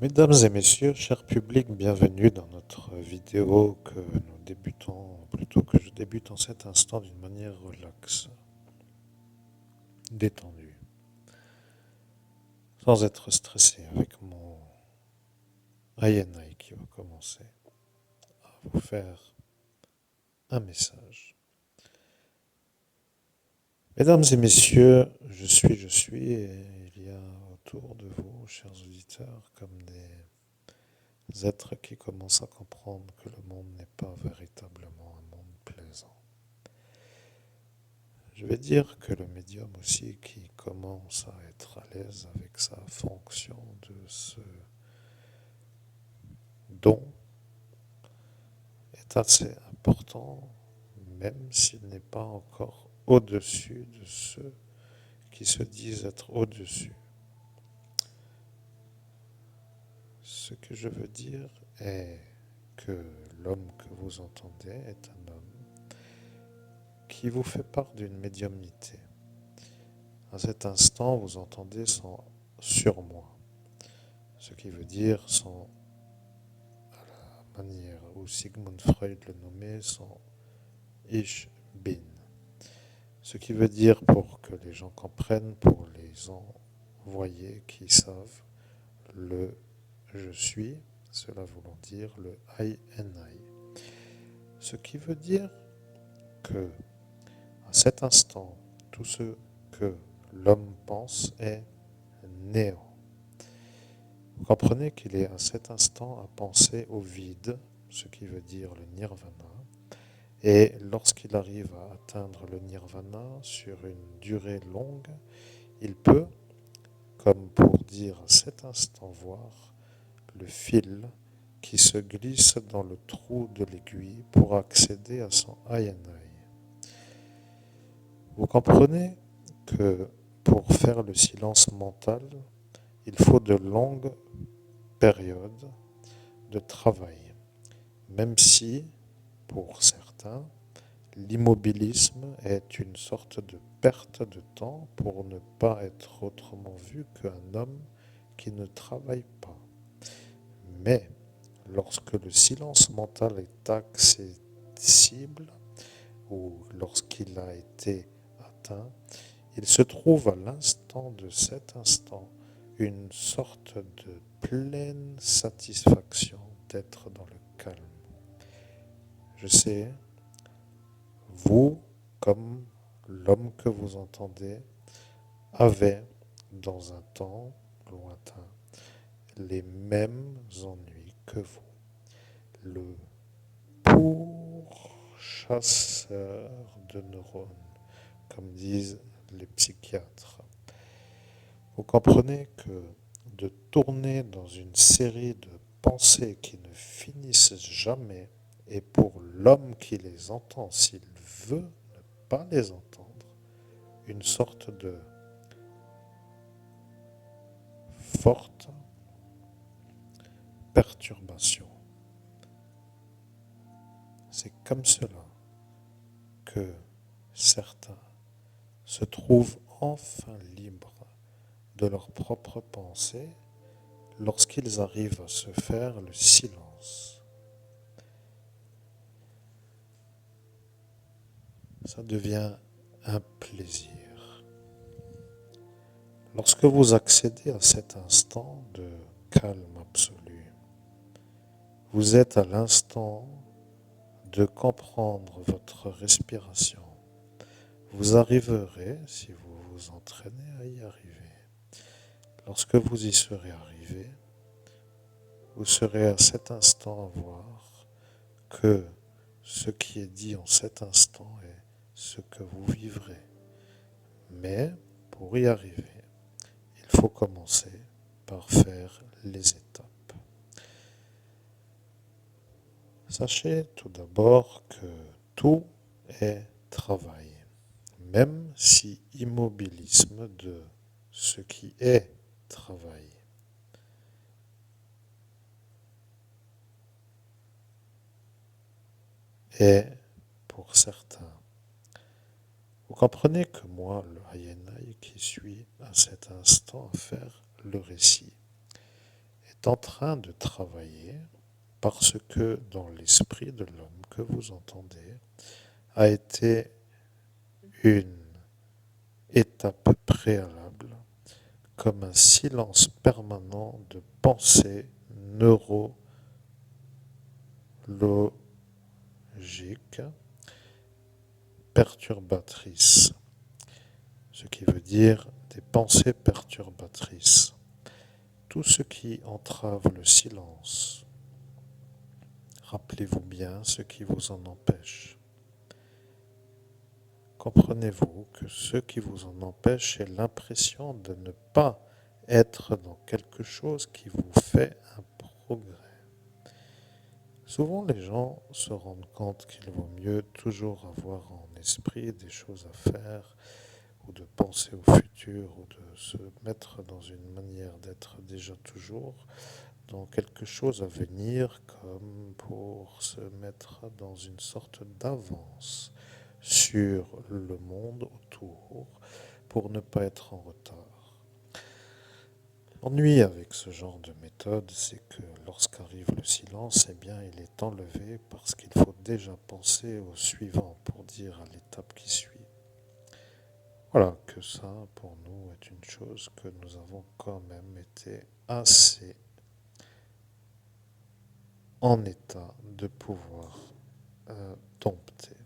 Mesdames et messieurs, cher public, bienvenue dans notre vidéo que nous débutons, plutôt que je débute en cet instant d'une manière relaxe, détendue, sans être stressé avec mon INI qui va commencer à vous faire un message. Mesdames et messieurs, je suis, et il y a autour de vous, chers auditeurs, comme des êtres qui commencent à comprendre que le monde n'est pas véritablement un monde plaisant. Je vais dire que le médium aussi qui commence à être à l'aise avec sa fonction de ce don est assez important, même s'il n'est pas encore au-dessus de ceux qui se disent être au-dessus. Ce que je veux dire est que l'homme que vous entendez est un homme qui vous fait part d'une médiumnité. À cet instant, vous entendez son surmoi, ce qui veut dire son manière où Sigmund Freud le nommait son Ich Bin. Ce qui veut dire, pour que les gens comprennent, pour les envoyés qui savent, le je suis, cela voulant dire le I and I. Ce qui veut dire que, à cet instant, tout ce que l'homme pense est néant. Vous comprenez qu'il est à cet instant à penser au vide, ce qui veut dire le nirvana. Et lorsqu'il arrive à atteindre le nirvana sur une durée longue, il peut, comme pour dire à cet instant, voir le fil qui se glisse dans le trou de l'aiguille pour accéder à son I&I. Vous comprenez que pour faire le silence mental, il faut de longues périodes de travail, même si, pour certains, l'immobilisme est une sorte de perte de temps pour ne pas être autrement vu qu'un homme qui ne travaille pas. Mais lorsque le silence mental est accessible ou lorsqu'il a été atteint, il se trouve à l'instant de cet instant une sorte de pleine satisfaction d'être dans le calme. Je sais, vous, comme l'homme que vous entendez, avez, dans un temps lointain, les mêmes ennuis que vous. Le pourchasseur de neurones, comme disent les psychiatres. Vous comprenez que de tourner dans une série de pensées qui ne finissent jamais, et pour l'homme qui les entend, s'il veut ne pas les entendre, une sorte de forte perturbation. C'est comme cela que certains se trouvent enfin libres de leurs propres pensées lorsqu'ils arrivent à se faire le silence. Ça devient un plaisir. Lorsque vous accédez à cet instant de calme absolu, vous êtes à l'instant de comprendre votre respiration. Vous arriverez, si vous vous entraînez, à y arriver. Lorsque vous y serez arrivé, vous serez à cet instant à voir que ce qui est dit en cet instant est ce que vous vivrez. Mais pour y arriver, il faut commencer par faire les étapes. Sachez tout d'abord que tout est travail, même si immobilisme de ce qui est travail. Et pour certains, vous comprenez que moi, le INI qui suis à cet instant à faire le récit, est en train de travailler parce que dans l'esprit de l'homme que vous entendez a été une étape préalable comme un silence permanent de pensée neurologique perturbatrice, ce qui veut dire des pensées perturbatrices. Tout ce qui entrave le silence, rappelez-vous bien ce qui vous en empêche. Comprenez-vous que ce qui vous en empêche est l'impression de ne pas être dans quelque chose qui vous fait un progrès. Souvent les gens se rendent compte qu'il vaut mieux toujours avoir en esprit des choses à faire ou de penser au futur ou de se mettre dans une manière d'être déjà toujours dans quelque chose à venir comme pour se mettre dans une sorte d'avance sur le monde autour pour ne pas être en retard. L'ennui avec ce genre de méthode, c'est que lorsqu'arrive le silence, eh bien, il est enlevé parce qu'il faut déjà penser au suivant pour dire à l'étape qui suit. Voilà, que ça, pour nous, est une chose que nous avons quand même été assez en état de pouvoir dompter.